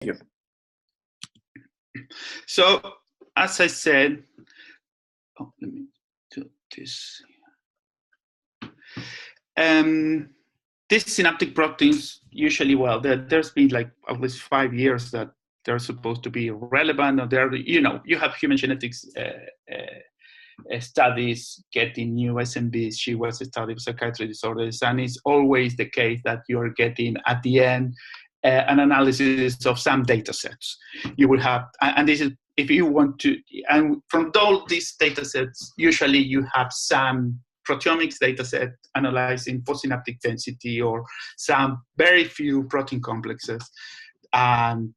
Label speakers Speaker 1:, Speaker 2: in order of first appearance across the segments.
Speaker 1: you. So, as I said, let me do this. These synaptic proteins usually, well, there's been like at least 5 years that they're supposed to be relevant, or they're, you have human genetics studies getting new SNVs. She was studying psychiatric disorders, and it's always the case that you're getting at the end an analysis of some data sets. You will have, and this is, if you want to, and from all these data sets, usually you have some proteomics data set analyzing postsynaptic density or some very few protein complexes. And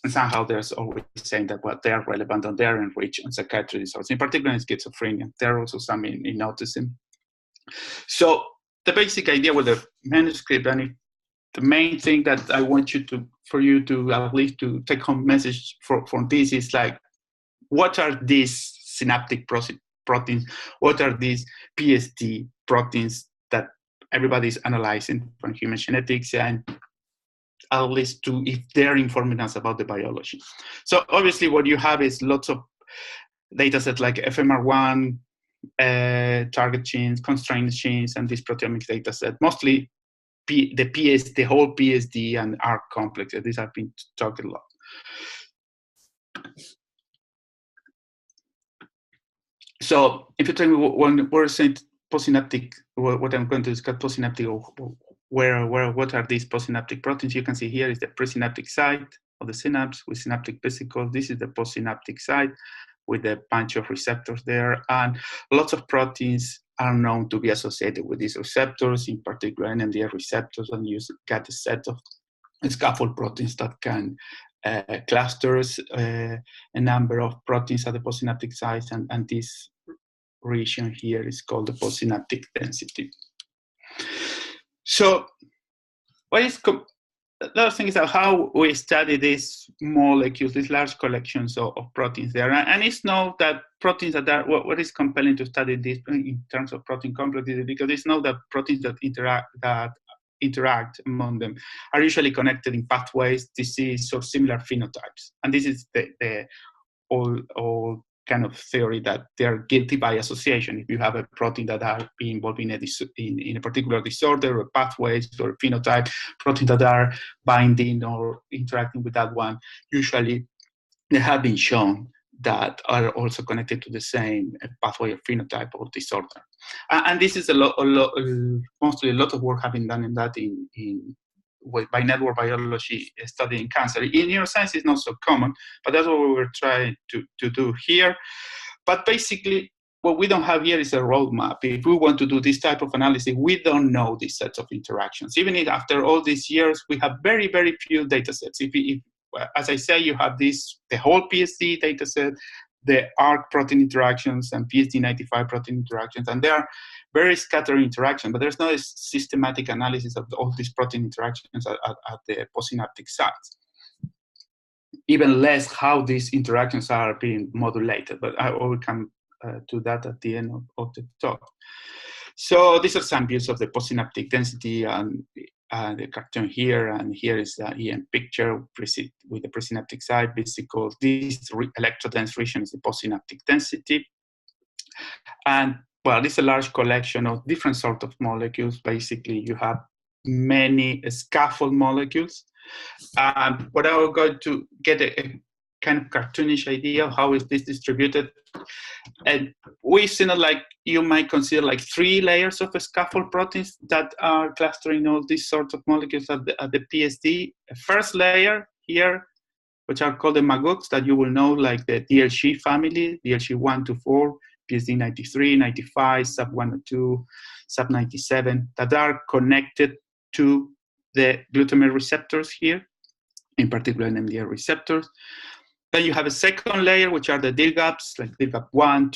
Speaker 1: somehow there's always saying that they are relevant and they're enriched on psychiatric disorders, in particular in schizophrenia. There are also some in autism. So the basic idea with the manuscript, and the main thing that I want for you to at least to take home message from this is like, what are these synaptic proteins? What are these PSD proteins that everybody's analyzing from human genetics, and at least if they're informing us about the biology. So obviously what you have is lots of data sets like FMR1, target genes, constraint genes, and this proteomics data set, mostly the whole PSD and ARC complexes. These have been talked a lot. So if you tell me when we're saying postsynaptic, what I'm going to discuss postsynaptic, what are these postsynaptic proteins? You can see here is the presynaptic site of the synapse with synaptic vesicles. This is the postsynaptic site with a bunch of receptors there, and lots of proteins are known to be associated with these receptors, in particular NMDA receptors, and you get a set of scaffold proteins that can clusters a number of proteins at the postsynaptic sites, and this region here is called the postsynaptic density. So what is the other thing is how we study these molecules, these large collections of proteins there, and it's known that proteins that are, what is compelling to study this in terms of protein complexes, because it's known that proteins that interact among them are usually connected in pathways, disease, or similar phenotypes. And this is the all kind of theory that they're guilty by association. If you have a protein that are being involved in a particular disorder, or pathways, or phenotype, proteins that are binding or interacting with that one, usually they have been shown that are also connected to the same pathway or phenotype or disorder. And this is mostly a lot of work having done in that by network biology studying cancer. In neuroscience, it's not so common, but that's what we were trying to do here. But basically, what we don't have here is a roadmap. If we want to do this type of analysis, we don't know these sets of interactions. Even if after all these years, we have very, very few data sets. As I say, you have the whole PSD data set, the ARC protein interactions, and PSD95 protein interactions, and there are very scattered interactions, but there's no systematic analysis of all these protein interactions at the postsynaptic sites. Even less how these interactions are being modulated, but I will come to that at the end of the talk. So these are some views of the postsynaptic density, and the cartoon here, and here is the EM picture with the presynaptic site vesicles. This electrodense region is the postsynaptic density. And well, this is a large collection of different sorts of molecules. Basically, you have many scaffold molecules. But I will go to get a kind of cartoonish idea of how is this distributed. And we've seen it like you might consider like 3 layers of scaffold proteins that are clustering all these sorts of molecules at the PSD. A first layer here, which are called the MAGUCs, that you will know, like the DLG family, DLG 1 to 4, PSD 93, 95, sub 102, sub 97, that are connected to the glutamate receptors here, in particular NMDA receptors. Then you have a second layer, which are the DIRGAPs, like DIRGAP 1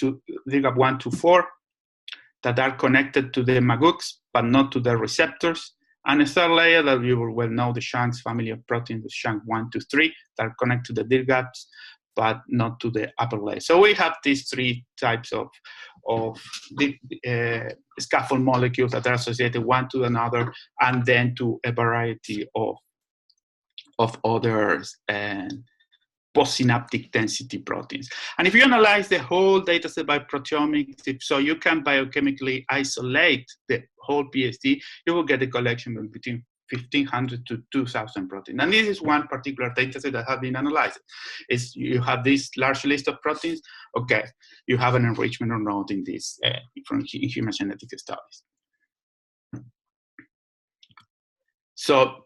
Speaker 1: to 4, that are connected to the MAGUCs, but not to the receptors. And a third layer that you will well know, the Shanks family of proteins, the Shank 1 to 3, that are connected to the DIRGAPs, but not to the upper layer. So we have these 3 types of scaffold molecules that are associated one to another, and then to a variety of of other postsynaptic density proteins. And if you analyze the whole data set by proteomics, so you can biochemically isolate the whole PSD, you will get a collection of between 1,500 to 2,000 proteins. And this is one particular data set that has been analyzed. Is you have this large list of proteins, okay, you have an enrichment or not in this from human genetic studies. So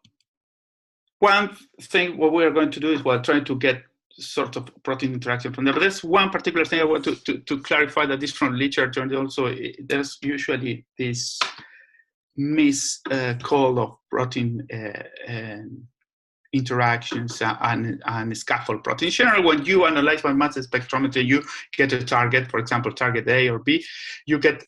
Speaker 1: one thing what we're going to do is we're trying to get sort of protein interaction from there. But there's one particular thing I want to clarify, that this from literature, and also there's usually this call of protein interactions and scaffold protein. In general, when you analyze by mass spectrometry, you get a target, for example, target A or B, you get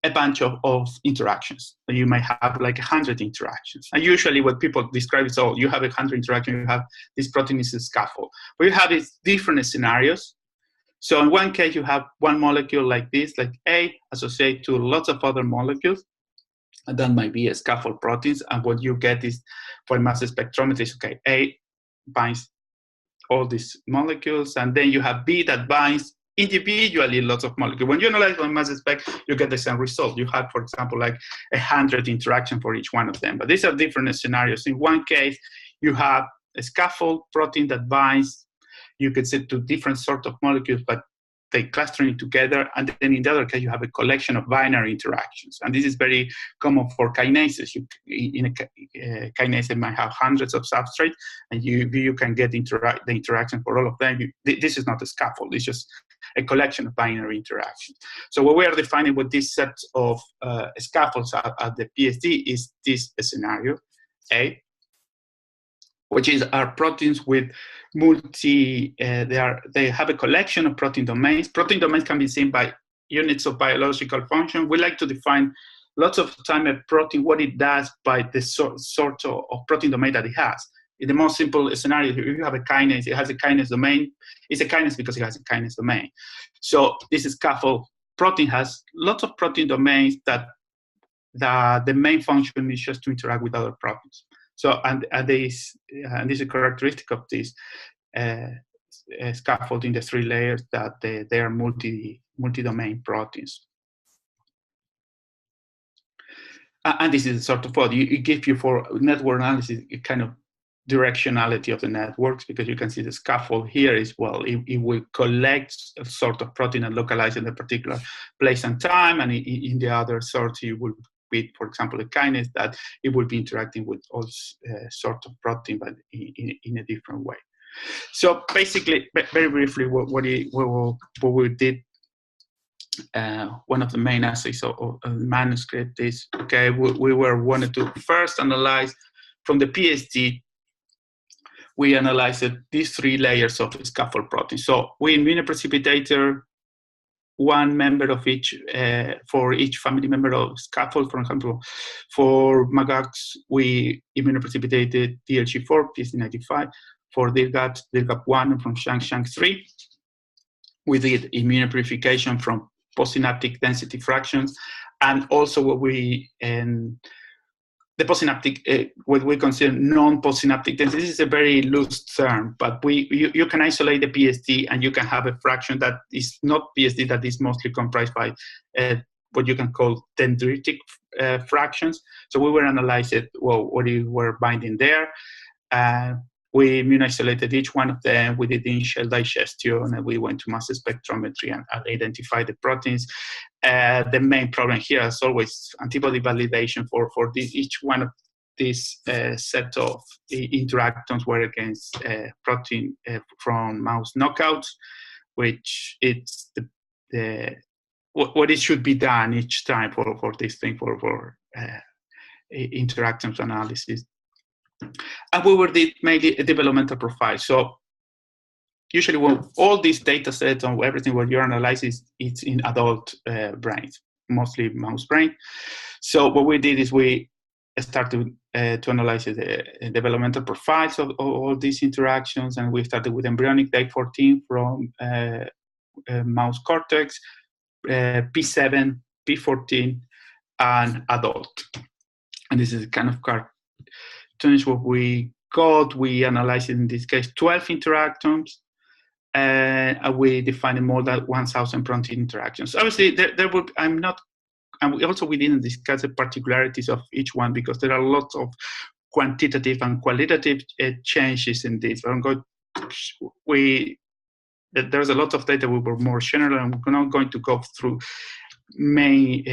Speaker 1: a bunch of interactions. You might have like 100 interactions. And usually what people describe is, oh, you have 100 interactions, you have this protein is a scaffold. But you have these different scenarios. So in one case, you have one molecule like this, like A, associated to lots of other molecules. And that might be a scaffold proteins. And what you get is, for mass spectrometry, is, okay, A binds all these molecules. And then you have B that binds individually lots of molecules. When you analyze one mass spec, you get the same result. You have, for example, like 100 interactions for each one of them. But these are different scenarios. In one case, you have a scaffold protein that binds, you could say, to different sorts of molecules, but they clustering together. And then in the other case, you have a collection of binary interactions. And this is very common for kinases. In a kinase, it might have hundreds of substrates, and you can get the interaction for all of them. This is not a scaffold. It's just a collection of binary interactions. So what we are defining with this set of scaffolds at the PSD is this scenario A, which is our proteins with they have a collection of protein domains. Protein domains can be seen by units of biological function. We like to define lots of time a protein, what it does by the sort of protein domain that it has. In the most simple scenario, if you have a kinase, it has a kinase domain. It's a kinase because it has a kinase domain. So this scaffold protein has lots of protein domains that the main function is just to interact with other proteins. So and this is a characteristic of this scaffold in the 3 layers, that they are multi-domain proteins. And this is sort of what it gives you for network analysis, a kind of directionality of the networks, because you can see the scaffold here is, well, it will collect a sort of protein and localize in a particular place and time, and in the other sort you will be, for example, a kinase, that it will be interacting with all sorts of protein, but in a different way. So basically, very briefly, what we did, one of the main assays of the manuscript is, okay, we wanted to first analyze from the PSD. We analyzed these 3 layers of the scaffold protein. So we immunoprecipitated one member of each, for each family member of scaffold. For example, for MAGAX, we immunoprecipitated DLG4, PSD95. For DIRGAP, DIRGAP1, and from SHANK3. We did immunopurification from postsynaptic density fractions, and also what we the postsynaptic, what we consider non-postsynaptic density. This is a very loose term, but you can isolate the PSD, and you can have a fraction that is not PSD, that is mostly comprised by what you can call dendritic fractions. So we were analyzing, well, what we were binding there. We immunoisolated each one of them. We did initial digestion, and we went to mass spectrometry and identified the proteins. The main problem here is always antibody validation for this. Each one of these set of interactomes were against protein from mouse knockouts, which it's what it should be done each time for this thing for interactomes analysis. And we did mainly a developmental profile. So usually when all these data sets and everything what you're analyzing, it's in adult brains, mostly mouse brain. So what we did is we started to analyze the developmental profiles of all these interactions, and we started with embryonic day 14 from mouse cortex, P7, P14, and adult. And this is kind of cartoonish what we got, we analyzed in this case 12 interactomes, and we defined more than 1,000 protein interactions. Obviously, there would, I'm not, and we didn't discuss the particularities of each one because there are lots of quantitative and qualitative changes in this. I'm going, there's a lot of data. We were more general, and we're not going to go through main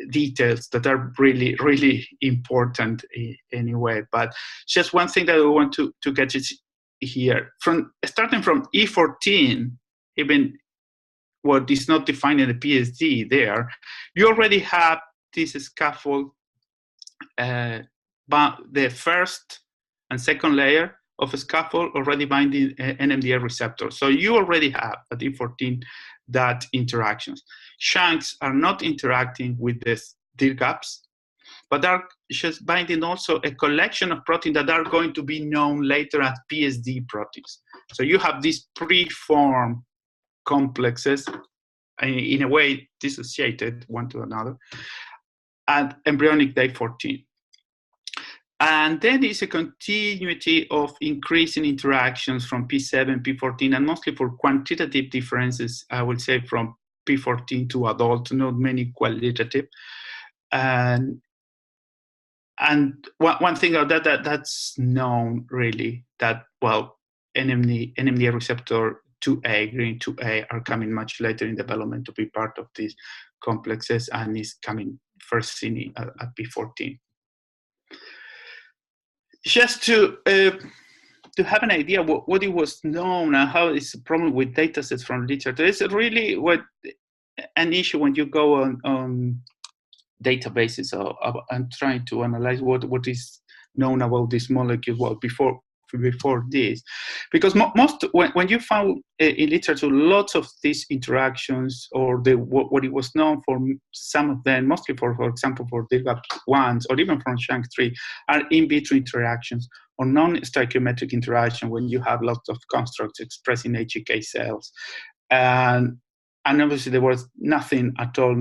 Speaker 1: details that are really, really important anyway. But just one thing that we want to get is here, starting from E14, even what is not defined in the PSD there, you already have this scaffold, but the first and second layer of a scaffold already binding NMDA receptors. So you already have at E14 that interactions. Shanks are not interacting with these DIRGAPs, but are just binding also a collection of proteins that are going to be known later as PSD proteins. So you have these preformed complexes, in a way dissociated one to another, at embryonic day 14. And then is a continuity of increasing interactions from P7, P14, and mostly for quantitative differences, I would say from P14 to adult, not many qualitative. And one thing that's known really, that, well, NMDA receptor 2A, green 2A, are coming much later in development to be part of these complexes, and is coming first seen at P14. Just to have an idea what it was known and how it's a problem with datasets from literature. It's really an issue when you go on databases and trying to analyze what is known about this molecule, well, before this, because when you found in literature lots of these interactions, or what it was known for, some of them, mostly for example for DIRGAP1s or even from SHANK3, are in vitro interactions or non-stoichiometric interaction when you have lots of constructs expressing HEK cells. And obviously there was nothing at all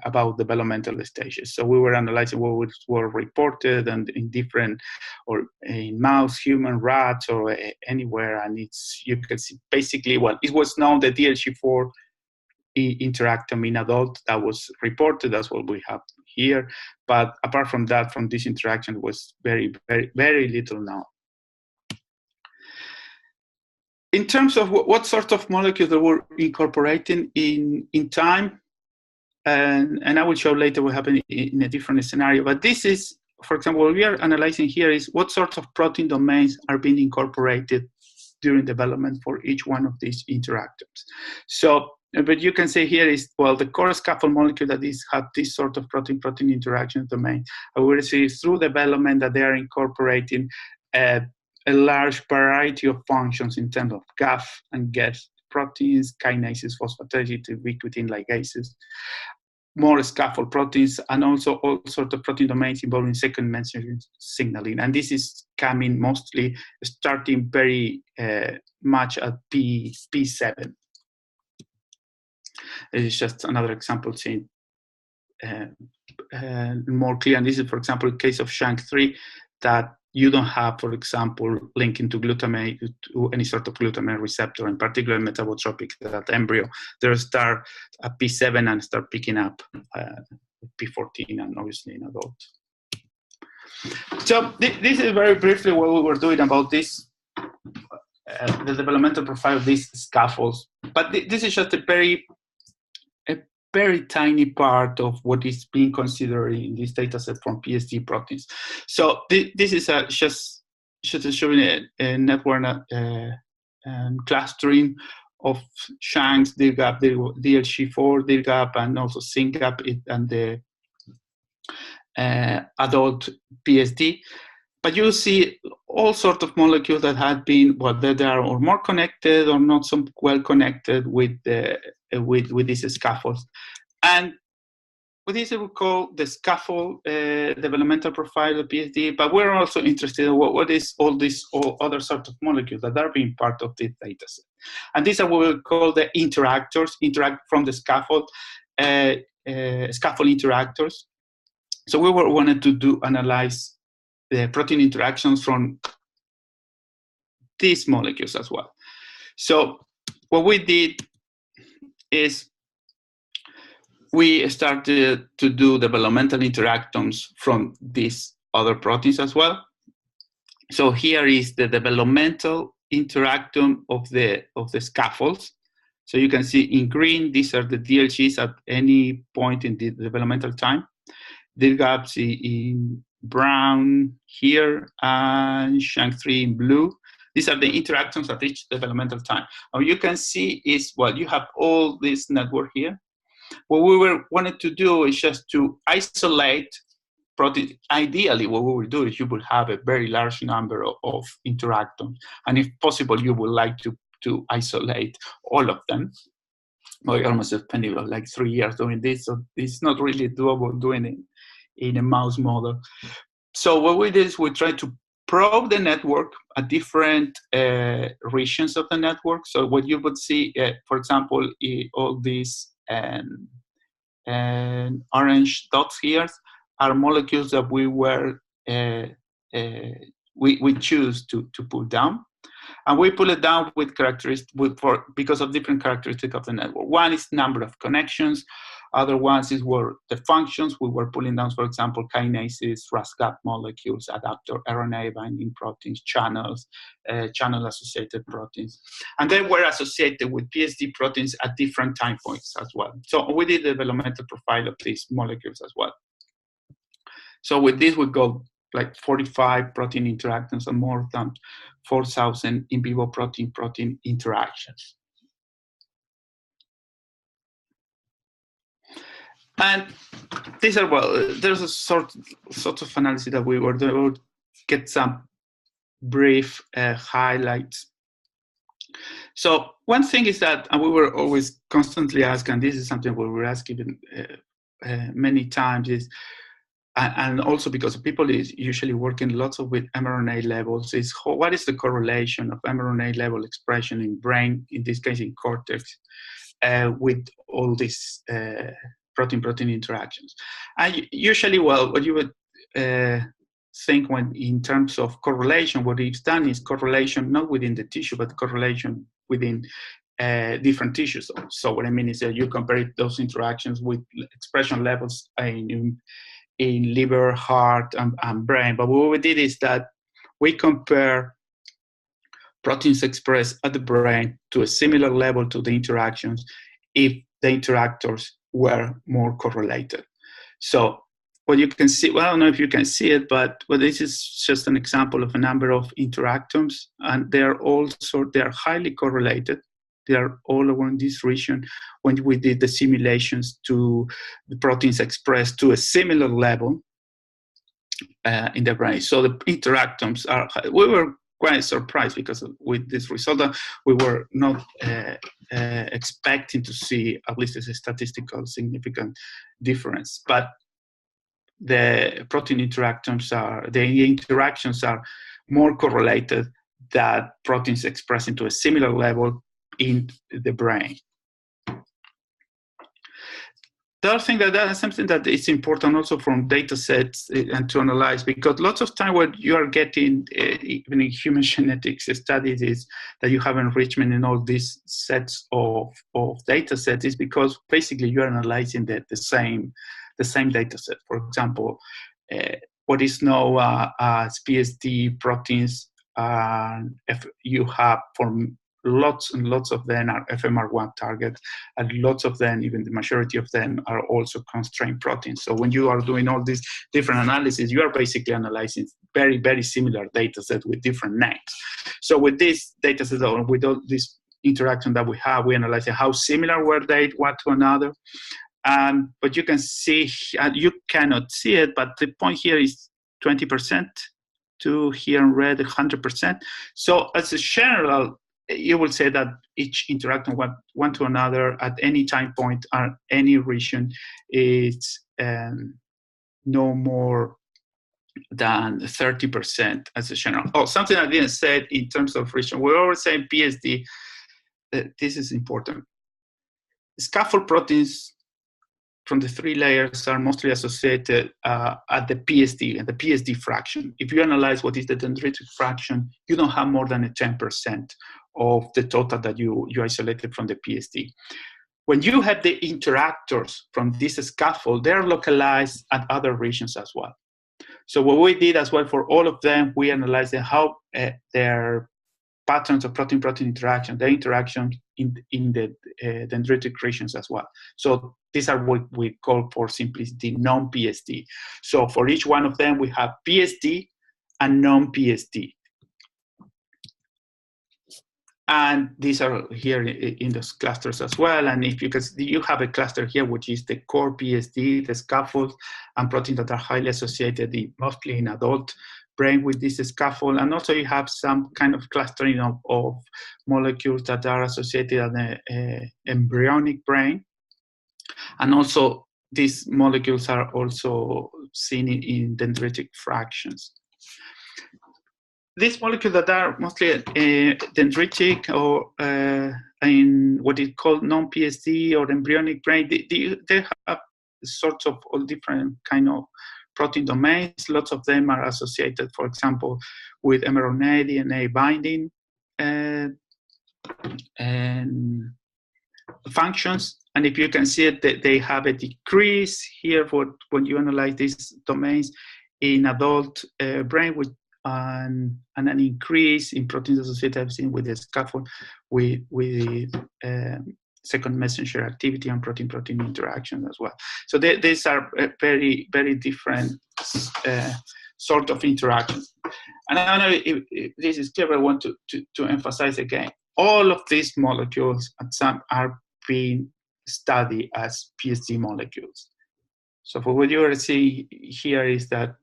Speaker 1: about developmental stages. So we were analyzing what were reported and in different, or in mouse, human, rats, or anywhere. And you can see basically, well, it was known that DLG4 interactome in adult that was reported. That's what we have here. But apart from that, from this interaction, was very, very, very little known. In terms of what sort of molecules they were incorporating in time, and I will show later what happened in a different scenario, but this is, for example, what we are analyzing here is what sorts of protein domains are being incorporated during development for each one of these interactors. So, but you can say here is, well, the core scaffold molecule that have this sort of protein-protein interaction domain. I will see through development that they are incorporating a large variety of functions in terms of GAF and GEF proteins, kinases, phosphatase, ubiquitin ligases, more scaffold proteins, and also all sorts of protein domains involving second messenger signaling. And this is coming mostly starting very much at P7. This is just another example seeing more clear. And this is, for example, in case of SHANK3, that you don't have, for example, linking to glutamate, to any sort of glutamate receptor, in particular metabotropic, that embryo. They start at P7 and start picking up P14, and obviously in adult. So this is very briefly what we were doing about this, the developmental profile of these scaffolds. But this is just a very tiny part of what is being considered in this data set from PSD proteins. So this is just showing a network clustering of shanks, DIRGAP, DLG4, DIRGAP, and also SYNGAP, and the adult PSD. But you see all sorts of molecules that have been, well, that are or more connected or not so well connected with these scaffolds. And with this, we call the scaffold developmental profile of PSD. But we're also interested in what is all these other sorts of molecules that are being part of this data set. And these are what we call the interactors, interact from the scaffold, scaffold interactors. So we wanted to analyze the protein interactions from these molecules as well. So what we did is we started to do developmental interactomes from these other proteins as well. So here is the developmental interactome of the scaffolds. So you can see in green, these are the DLGs at any point in the developmental time. The gaps in brown here and Shank3 in blue. These are the interactomes at each developmental time. What you can see is, well, you have all this network here. What we wanted to do is just to isolate protein. Ideally, what we will do is you will have a very large number of interactomes. And if possible, you would like to isolate all of them. We almost spent like 3 years doing this, so it's not really doable doing it in a mouse model. So what we did is we tried to probe the network at different regions of the network. So what you would see, for example, all these orange dots here are molecules that we were we choose to pull down. And we pull it down with characteristics because of different characteristics of the network. One is number of connections. Other ones is where the functions we were pulling down, for example, kinases, RAS-gap molecules, adapter RNA binding proteins, channels, channel-associated proteins. And they were associated with PSD proteins at different time points as well. So we did the developmental profile of these molecules as well. So with this, we go like 45 protein interactions and more than 4,000 in vivo protein-protein interactions. And these are, well, there's a sort of analysis that we were doing. We'll get some brief highlights. So one thing is that, and we were always constantly asked, and this is something we were asked even many times, is, and also because people is usually working lots of with mRNA levels, is what is the correlation of mRNA level expression in brain, in this case in cortex, with all these protein-protein interactions. And usually, well, what you would think when in terms of correlation, what it's done is correlation not within the tissue, but correlation within different tissues. So what I mean is that you compare those interactions with expression levels in liver, heart, and brain. But what we did is that we compare proteins expressed at the brain to a similar level to the interactions if the interactors were more correlated. So what you can see, well, I don't know if you can see it, but this is just an example of a number of interactomes, and they are highly correlated. They are all around this region when we did the simulations to the proteins expressed to a similar level in the brain. So the interactomes are, we were quite surprised because with this result, we were not expecting to see at least a statistical significant difference. But the protein interactions are more correlated than proteins expressed into a similar level in the brain. The other thing that's something that is important also from data sets and to analyze, because lots of time what you are getting, even in human genetics studies, is that you have enrichment in all these sets of data sets is because basically you're analyzing the same data set. For example, what is known as PSD proteins, if you have from lots and lots of them are FMR1 targets, and lots of them, even the majority of them, are also constrained proteins. So when you are doing all these different analyses, you are basically analyzing very, very similar data sets with different names. So with this data set, with all this interaction that we have, we analyze how similar were they one to another. But you can see, you cannot see it, but the point here is 20% to here in red, 100%. So as a general, you will say that each interaction one to another at any time point or any region is no more than 30% as a general. Oh, something I didn't say in terms of region. We always say PSD, this is important. Scaffold proteins from the 3 layers are mostly associated at the PSD and the PSD fraction. If you analyze what is the dendritic fraction, you don't have more than a 10% of the total that you isolated from the PSD. When you have the interactors from this scaffold, they're localized at other regions as well. So what we did as well for all of them, we analyzed how their patterns of protein-protein interaction, the interaction in the dendritic regions as well. So these are what we call for simplicity non-PSD. So for each one of them, we have PSD and non-PSD. And these are here in those clusters as well. And if you have a cluster here, which is the core PSD, the scaffold, and proteins that are highly associated mostly in adult brain with this scaffold. And also you have some kind of clustering of molecules that are associated in the embryonic brain. And also these molecules are also seen in dendritic fractions. These molecules that are mostly dendritic or in what is called non-PSD or embryonic brain, they have sorts of all different kind of protein domains. Lots of them are associated, for example, with mRNA, DNA binding and functions. And if you can see it, they have a decrease here when you analyze these domains in adult brain and an increase in proteins associated with the scaffold with second messenger activity and protein-protein interaction as well. So these are very, very different sort of interactions. And I don't know if this is clear, but I want to emphasize again, all of these molecules at some are being studied as PSD molecules. So for what you are seeing here is that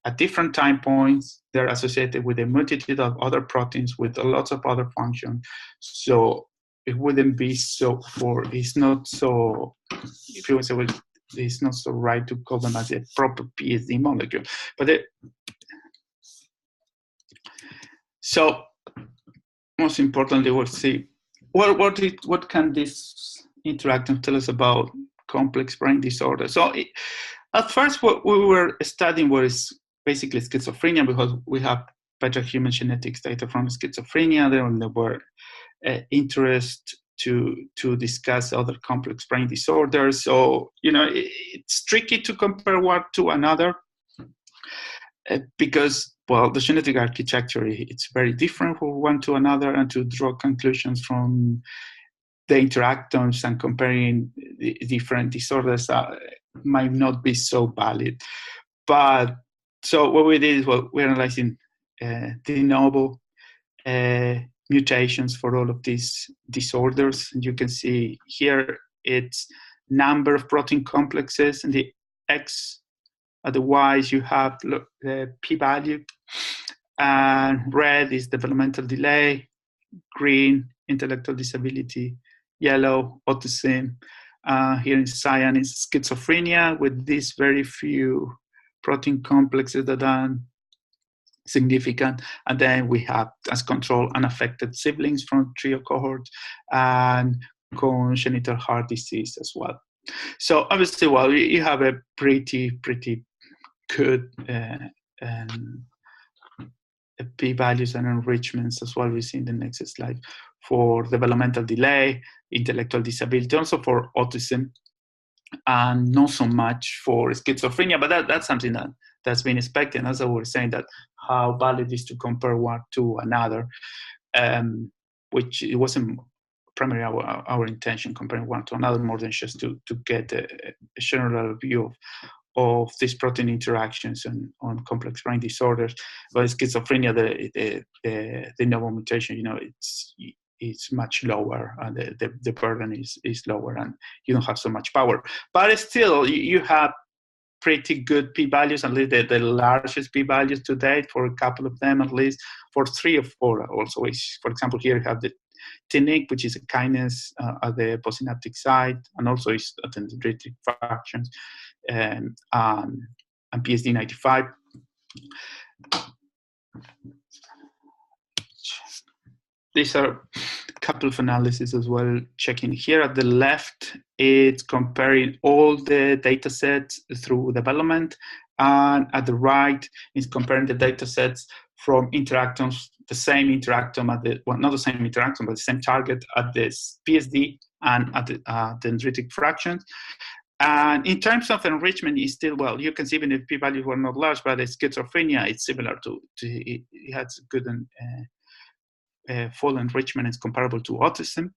Speaker 1: at different time points, they're associated with a multitude of other proteins with lots of other functions. So it wouldn't be it's not so, if you would say, well, it's not so right to call them as a proper PSD molecule. But so most importantly, we'll see what can this interactome tell us about complex brain disorder. So at first, what we were studying was basically schizophrenia, because we have better human genetics data from schizophrenia. There were interest to discuss other complex brain disorders. So, it's tricky to compare one to another because, well, the genetic architecture, it's very different from one to another, and to draw conclusions from the interactomes and comparing the different disorders might not be so valid. But so what we did is, we're analyzing de novo mutations for all of these disorders. And you can see here it's number of protein complexes, and the X at the Y's you have the p-value, and red is developmental delay, green intellectual disability, yellow autism. Here in cyan is schizophrenia with these very few protein complexes that are significant. And then we have as control unaffected siblings from trio cohort and congenital heart disease as well. So obviously, you have a pretty good p-values and enrichments as well. We see in the next slide for developmental delay, intellectual disability, also for autism, and not so much for schizophrenia. But that's something that's been expected. As I was saying, that how valid is to compare one to another, which it wasn't primarily our intention comparing one to another, more than just to get a general view of these protein interactions on complex brain disorders. But schizophrenia, the novel mutation, it's much lower, and the burden is lower, and you don't have so much power. But still, you have pretty good p-values, at least the largest p-values to date for a couple of them, at least for 3 or 4 also. For example, here you have the TNIC, which is a kinase at the postsynaptic site, and also is at the dendritic fractions, and PSD95. These are couple of analyses as well. Checking here at the left, it's comparing all the data sets through development, and at the right, it's comparing the data sets from interactomes, the same interactome at the, well, not the same interactome, but the same target at this PSD and at the dendritic fractions. And in terms of enrichment, it's still, well, you can see even if p-values were not large, but the schizophrenia, it's similar to it has good full enrichment. It's comparable to autism.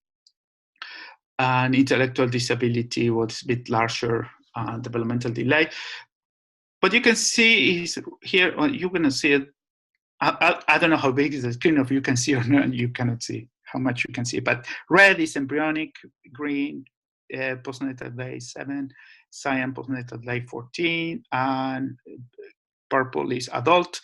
Speaker 1: And intellectual disability was a bit larger developmental delay. But you can see is here, you're going to see it. I don't know how big is the screen, if you can see or not, you cannot see how much you can see. But red is embryonic, green, postnatal day 7, cyan postnatal day 14, and purple is adult.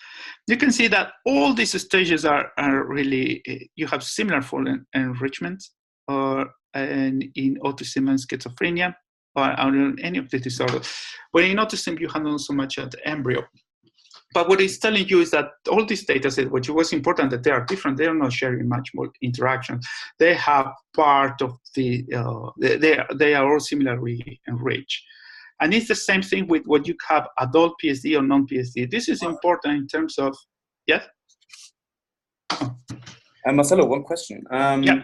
Speaker 1: You can see that all these stages are really, you have similar full enrichment and in autism and schizophrenia, or any of the disorders. But in autism, you have not so much at the embryo. But what it's telling you is that all these data sets, which was important that they are different, they are not sharing much more interaction. They have part of the, they are all similarly enriched. And it's the same thing with what you have adult PSD or non-PSD. This is important in terms of, yes?
Speaker 2: Marcelo, one question.
Speaker 1: Yeah.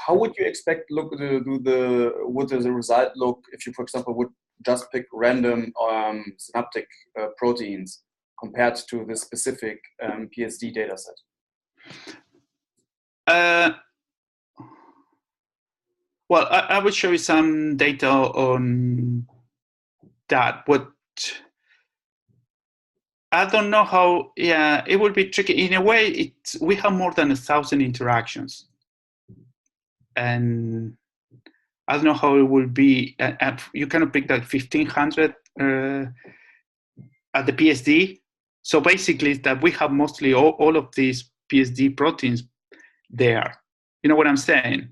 Speaker 2: How would you expect would the result look if you, for example, would just pick random synaptic proteins compared to the specific PSD dataset?
Speaker 1: Well, I will show you some data on that. What I don't know how, yeah, it will be tricky. In a way, we have more than 1,000 interactions. And I don't know how it will be. You cannot pick that 1,500 at the PSD. So basically, that we have mostly all of these PSD proteins there. You know what I'm saying?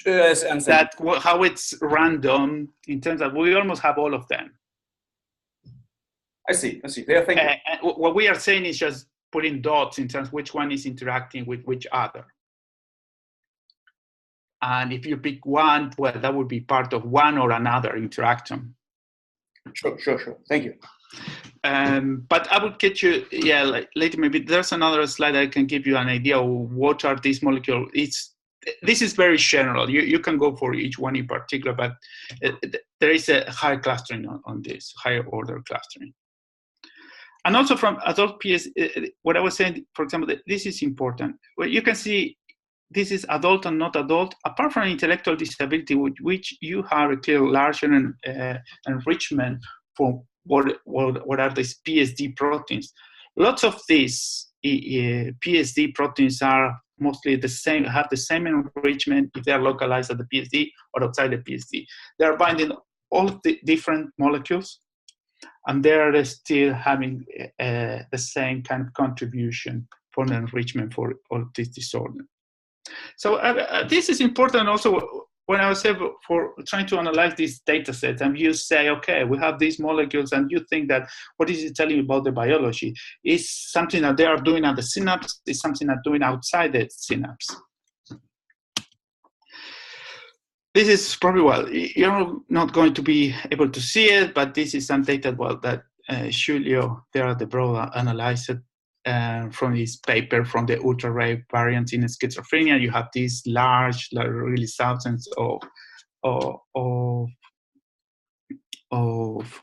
Speaker 2: Yes, I'm saying.
Speaker 1: That how it's random in terms of we almost have all of them.
Speaker 2: I see. There, thank you.
Speaker 1: What we are saying is just putting dots in terms of which one is interacting with which other. And if you pick one, well, that would be part of one or another interactome.
Speaker 2: Sure. Thank you.
Speaker 1: But I would get you, yeah, later maybe there's another slide I can give you an idea of what are these molecules. This is very general. You can go for each one in particular, but there is a higher clustering on this, higher order clustering. And also from adult PS, what I was saying, for example, this is important. Well, you can see this is adult and not adult. Apart from intellectual disability, which you have a clear larger enrichment for what are these PSD proteins. Lots of these PSD proteins are mostly the same, have the same enrichment if they are localized at the PSD or outside the PSD. They are binding all of the different molecules, and they are still having the same kind of contribution for the enrichment for all of this disorder. So this is important also when I was for trying to analyze these data sets, and you say, okay, we have these molecules, and you think that what is it telling you about the biology? Is something that they are doing at the synapse, is something that doing outside the synapse. This is probably, well, you're not going to be able to see it, but this is some data, well, that Julio there at the Broad analyzed from his paper from the ultra-rare variants in schizophrenia. You have these large, really thousands of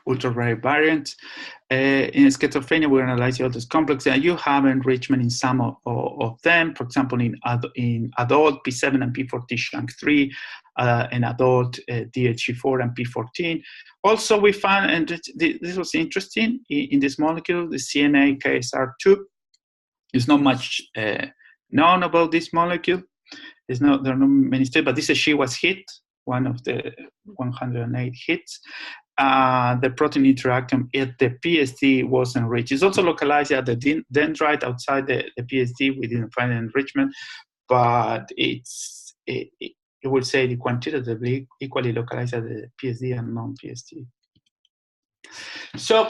Speaker 1: ultra-rare variants. In schizophrenia, we're analyzing all this complex, and you have enrichment in some of them. For example, in adult, P7 and P14 SHANK3, in adult, DHE4 and P14. Also, we found, and this was interesting, in this molecule, the CNA KSR2, there's not much known about this molecule. There are not many studies, but this is she was hit, one of the 108 hits. The protein interactome at the PSD was enriched. It's also localized at the dendrite outside the PSD. We didn't find enrichment, but it would say the quantitatively equally localized at the PSD and non-PSD. So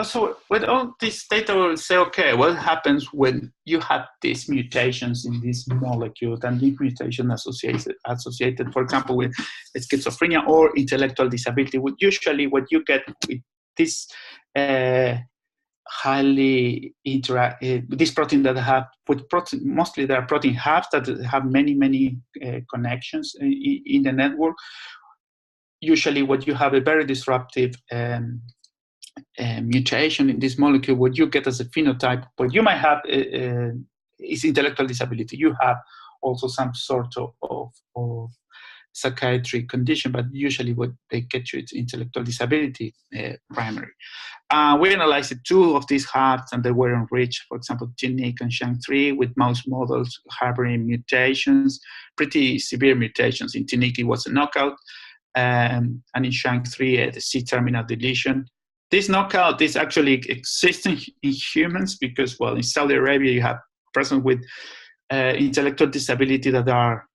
Speaker 1: So with all this data, we'll say, okay, what happens when you have these mutations in this molecule, and these mutations associated, for example, with schizophrenia or intellectual disability? Usually what you get with this this protein that have, with protein, mostly there are protein hubs that have many connections in the network. Usually what you have a very disruptive mutation in this molecule, what you get as a phenotype, what you might have is intellectual disability. You have also some sort of psychiatric condition, but usually what they get you is intellectual disability primary. We analyzed 2 of these hubs, and they were enriched, for example, TNIC and SHANK3, with mouse models harboring mutations, pretty severe mutations. In TNIC, it was a knockout, and in SHANK3, the C-terminal deletion. This knockout is actually existing in humans because, well, in Saudi Arabia, you have persons with intellectual disability that are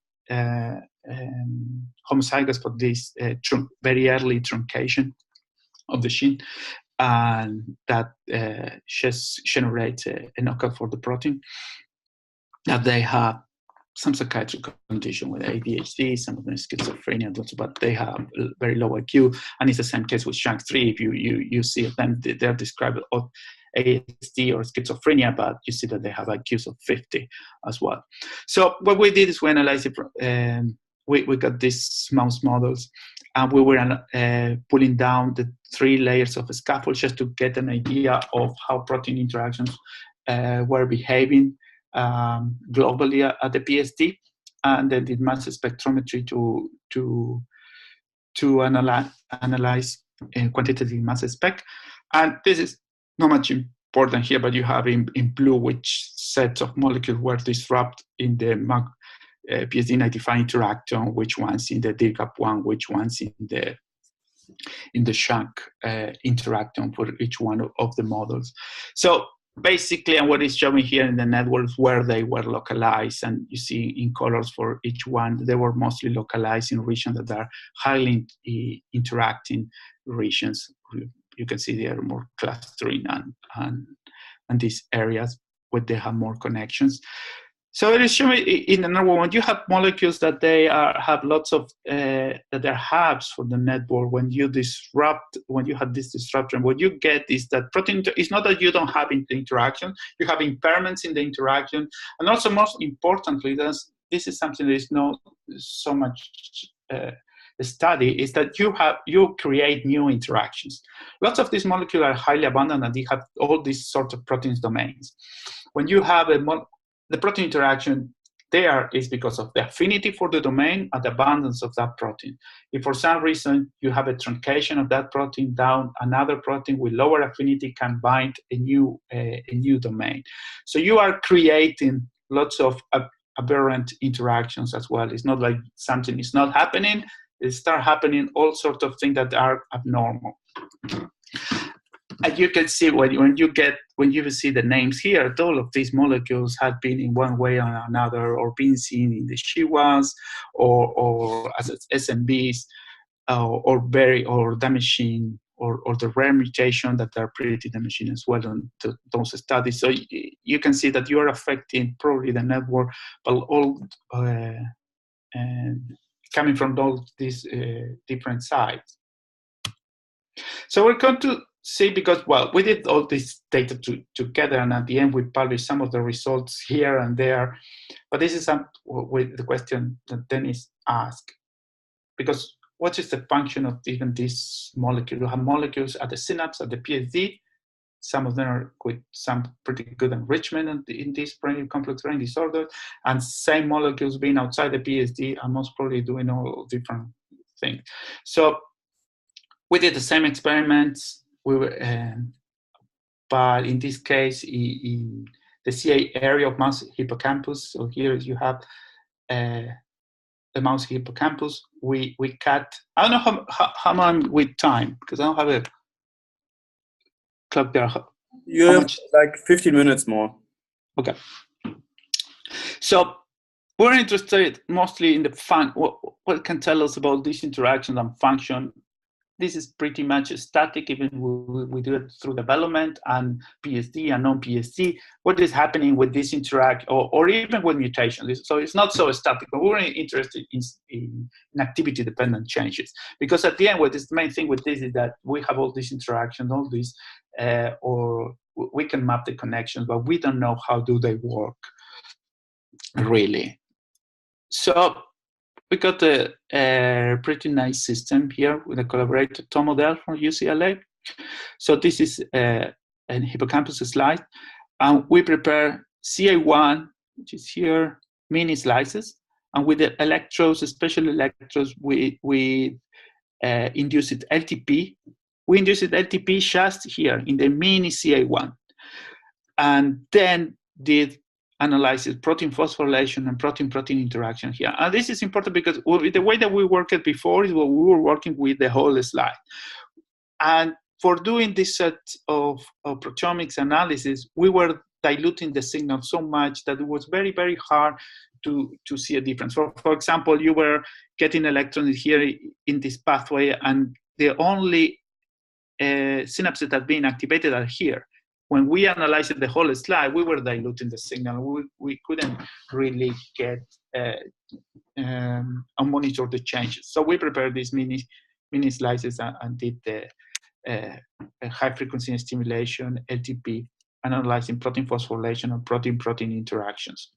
Speaker 1: homozygous for this very early truncation of the gene, and that just generates a knockout for the protein. That they have some psychiatric condition with ADHD, some of them schizophrenia, but they have very low IQ, and it's the same case with SHANK3. If you see them, they're described as ADHD or schizophrenia, but you see that they have IQs of 50 as well. So what we did is we analyzed it. We got these mouse models, and we were pulling down the 3 layers of a scaffold just to get an idea of how protein interactions were behaving globally at the PSD, and then did mass spectrometry to analyze quantitative mass spec. And this is not much important here, but you have in blue which sets of molecules were disrupted in the PSD95 interactome, which ones in the DIRGAP1, which ones in the SHANK interactome for each one of the models. So basically, and what is showing here in the networks where they were localized, and you see in colors for each one, they were mostly localized in regions that are highly interacting regions. You can see they are more clustering and these areas where they have more connections. So it is showing in the network when you have molecules that they have lots of that are hubs for the network. When you have this disruption, what you get is that protein. It's not that you don't have the interaction; you have impairments in the interaction, and also most importantly, this is something that is not so much study, is that you create new interactions. Lots of these molecules are highly abundant, and they have all these sorts of proteins domains. When you have the protein interaction there is because of the affinity for the domain and the abundance of that protein. If for some reason you have a truncation of that protein down, another protein with lower affinity can bind a new domain. So you are creating lots of aberrant interactions as well. It's not like something is not happening. It start happening all sorts of things that are abnormal. And you can see when you see the names here, all of these molecules have been in one way or another, or been seen in the Shiwas, or as SMBs, or damaging, or the rare mutation that are pretty damaging as well on those studies. So you can see that you are affecting probably the network, but all coming from all these different sides. So we're going to see, because, well, we did all this data together, and at the end we published some of the results here and there. But this is with the question that Dennis asked, because what is the function of even this molecule? You have molecules at the synapse, at the PSD. Some of them are with some pretty good enrichment in this brain complex brain disorder, and same molecules being outside the PSD are most probably doing all different things. So we did the same experiments. We were, but in this case, in the CA area of mouse hippocampus. So here you have the mouse hippocampus. We cut. I don't know how much with time, because I don't have a clock there.
Speaker 2: You have like 15 minutes more.
Speaker 1: Okay. So we're interested mostly in the what can tell us about these interactions and function this is pretty much static, even we do it through development and PSD and non-PSD. What is happening with this interact, or even with mutations? So it's not so static, but we're interested in activity-dependent changes. Because at the end, what is the main thing with this is that we have all these interactions, all these, or we can map the connections, but we don't know how do they work, really. So we got a pretty nice system here with a collaborator Tom model from UCLA. So this is a hippocampus slide, and we prepare CA1, which is here, mini slices, and with the electrodes, special electrodes, we induce it LTP. We induce it LTP just here in the mini CA1, and then did analyzes protein phosphorylation and protein-protein interaction here. And this is important because the way that we worked before is we were working with the whole slide. And for doing this set of proteomics analysis, we were diluting the signal so much that it was very, very hard to see a difference. For example, you were getting electrons here in this pathway, and the only synapses that are being activated are here. When we analyzed the whole slide, we were diluting the signal. We couldn't really get and monitor the changes. So we prepared these mini slices and did the high frequency stimulation, LTP, analyzing protein phosphorylation and protein-protein interactions.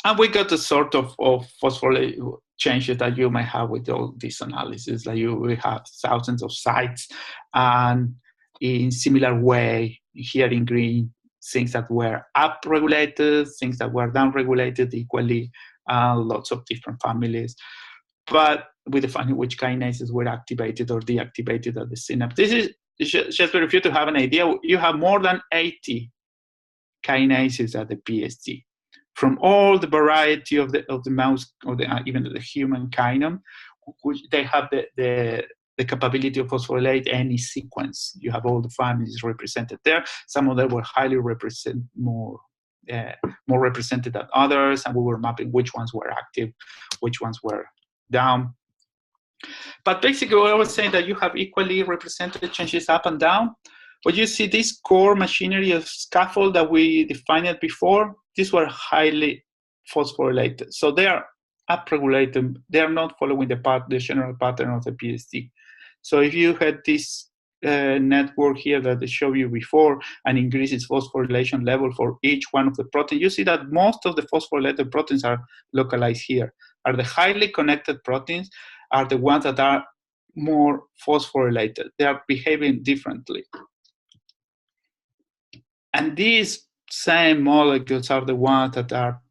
Speaker 1: And we got a sort of phosphorylation changes that you might have with all this analysis. Like we have thousands of sites, and in similar way, here in green, things that were up-regulated, things that were down-regulated equally, lots of different families, but with defining which kinases were activated or deactivated at the synapse. This is just for you to have an idea. You have more than 80 kinases at the PSD, from all the variety of the mouse or even the human kinome, which they have the capability of phosphorylate any sequence. You have all the families represented there. Some of them were highly more represented than others, and we were mapping which ones were active, which ones were down. But basically, I was saying that you have equally represented changes up and down. But you see this core machinery of scaffold that we defined before, these were highly phosphorylated. So they are upregulated. They are not following the general pattern of the PSD. So if you had this network here that I showed you before and increase its phosphorylation level for each one of the proteins, you see that most of the phosphorylated proteins are localized here. Are the highly connected proteins are the ones that are more phosphorylated. They are behaving differently. And these same molecules are the ones that are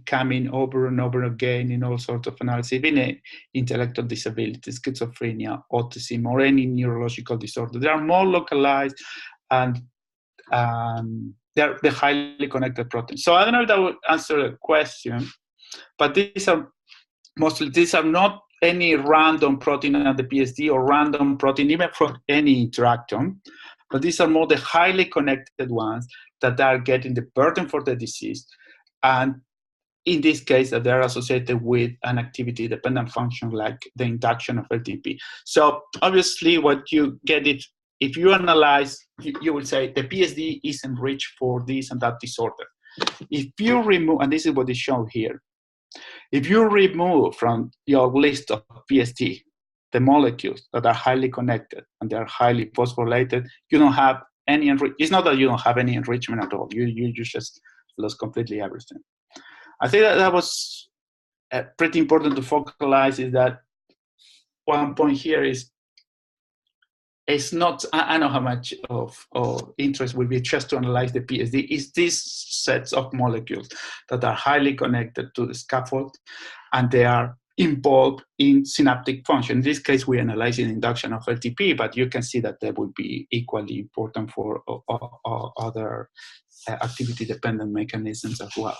Speaker 1: coming over and over again in all sorts of analysis, even intellectual disabilities, schizophrenia, autism, or any neurological disorder. They are more localized, and they're the highly connected proteins. So I don't know if that would answer the question, but these are not any random protein at the PSD or random protein even from any interactome, but these are more the highly connected ones that are getting the burden for the disease, and in this case, that they're associated with an activity-dependent function like the induction of LTP. So obviously, what you get is, if you analyze, you will say the PSD is enriched for this and that disorder. If you remove, and this is what is shown here, if you remove from your list of PSD the molecules that are highly connected and they are highly phosphorylated, you don't have any enrichment. It's not that you don't have any enrichment at all. You just lost completely everything. I think that was pretty important to focalize, is that one point here is, it's not, I know how much of interest will be just to analyze the PSD, is these sets of molecules that are highly connected to the scaffold and they are involved in synaptic function. In this case, we analyze the induction of LTP, but you can see that they would be equally important for other activity-dependent mechanisms as well.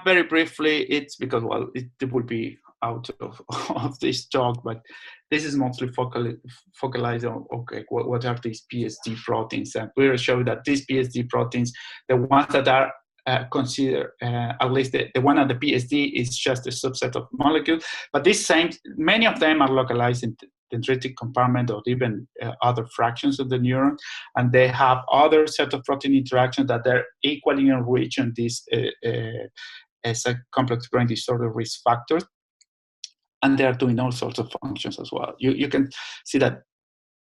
Speaker 1: Very briefly, it's because, well, it would be out of this talk, but this is mostly focalized on, okay, what are these PSD proteins? And we will show that these PSD proteins, the ones that are consider at least the one at the PSD is just a subset of molecules, but many of them are localized in dendritic compartment or even other fractions of the neuron, and they have other set of protein interactions that are equally enriched in this as a complex brain disorder risk factors, and they are doing all sorts of functions as well. You can see that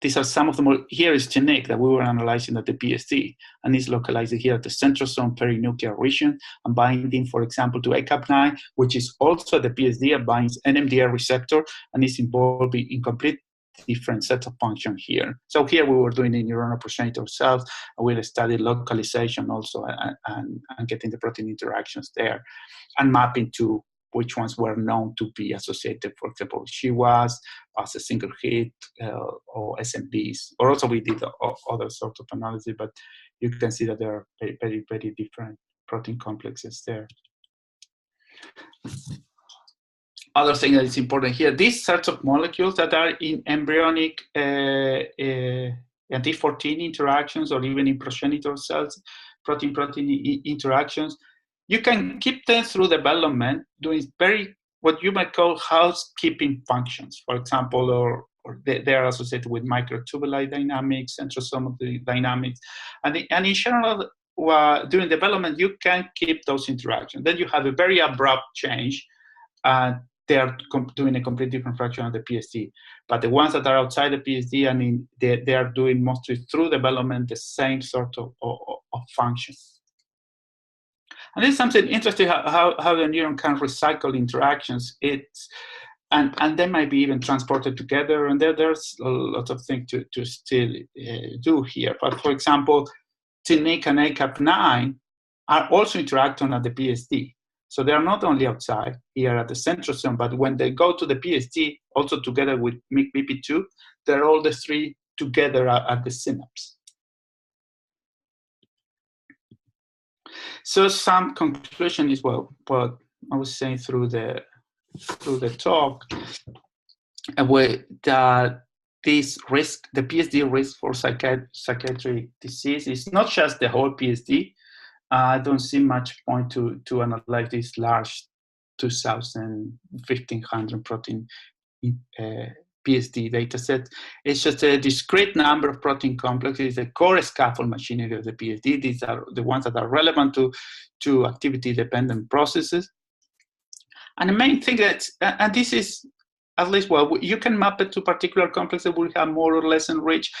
Speaker 1: these are some of them. Here is genetic that we were analyzing at the PSD, and it's localized here at the centrosome perinuclear region and binding, for example, to ACAP9, which is also the PSD, and binds NMDA receptor and is involved in complete different sets of function here. So here we were doing the neuronal progenitor cells, and we'll study localization also and getting the protein interactions there and mapping to which ones were known to be associated, for example, GWAS as a single hit or SMBs. Or also we did other sorts of analysis, but you can see that there are very, very, very different protein complexes there. Other thing that is important here, these sorts of molecules that are in embryonic anti-14 interactions or even in progenitor cells, protein-protein interactions, you can keep them through development doing what you might call housekeeping functions, for example, or they are associated with microtubuli dynamics, centrosomal dynamics, and in general, during development, you can keep those interactions. Then you have a very abrupt change, and they are doing a completely different fraction of the PSD. But the ones that are outside the PSD, I mean, they are doing mostly through development the same sort of functions. And this is something interesting, how the neuron can recycle interactions. And they might be even transported together, and there's a lot of things to still do here. But for example, TNIC and ACAP9 are also interacting at the PSD. So they are not only outside here at the centrosome, but when they go to the PSD, also together with MIC-BP2, they're all the three together at the synapse. So some conclusion is what I was saying through the talk, that this risk, the PSD risk for psychiatric disease, is not just the whole PSD. I don't see much point to analyze this large 2,000, 1,500 protein PSD dataset. It's just a discrete number of protein complexes, the core scaffold machinery of the PSD. These are the ones that are relevant to activity-dependent processes. And the main thing and this is, at least, well, you can map it to particular complexes that will have more or less enriched.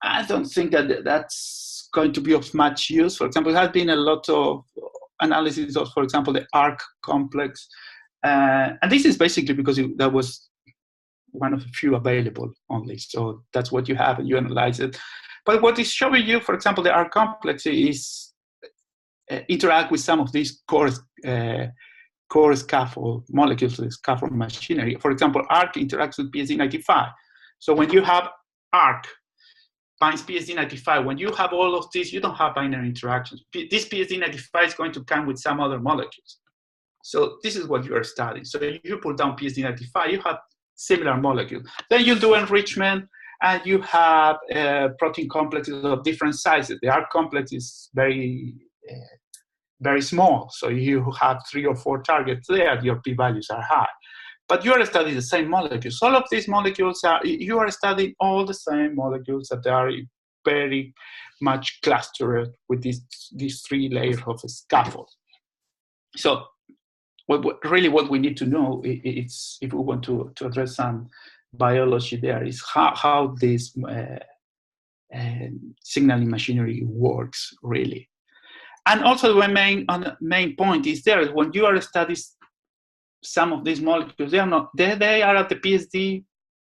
Speaker 1: I don't think that that's going to be of much use. For example, there has been a lot of analysis of, for example, the ARC complex. And this is basically because that was one of the few available only. So that's what you have and you analyze it. But what is showing you, for example, the ARC complex is interact with some of these core scaffold molecules, the scaffold machinery. For example, ARC interacts with PSD95. So when you have ARC binds PSD95, when you have all of these, you don't have binary interactions. This PSD95 is going to come with some other molecules. So this is what you are studying. So you put down PSD95, you have similar molecules. Then you do enrichment, and you have protein complexes of different sizes. The ARC complex is very small. So you have 3 or 4 targets there, your p-values are high. But you are studying the same molecules. All of these molecules you are studying all the same molecules that are very much clustered with these 3 layers of a scaffold. So really what we need to know is, if we want to address some biology there, is how this signaling machinery works really. And also the main point is there, when you are studying some of these molecules, they are at the PSD,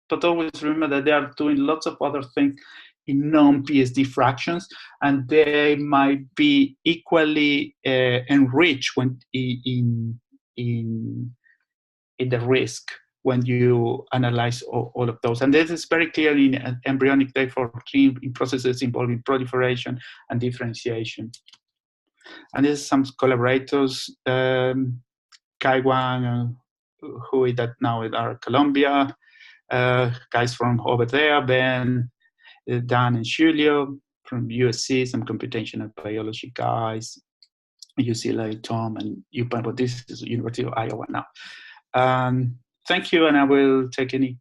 Speaker 1: but always remember that they are doing lots of other things in non-PSD fractions, and they might be equally enriched when in the risk when you analyze all of those. And this is very clear in embryonic day 14 in processes involving proliferation and differentiation. And there's some collaborators, Kaiwan, who that now are Colombia, guys from over there, Ben, Dan and Julio from USC, some computational biology guys, UCLA, Tom, and UPenn, but this is University of Iowa now. Thank you, and I will take any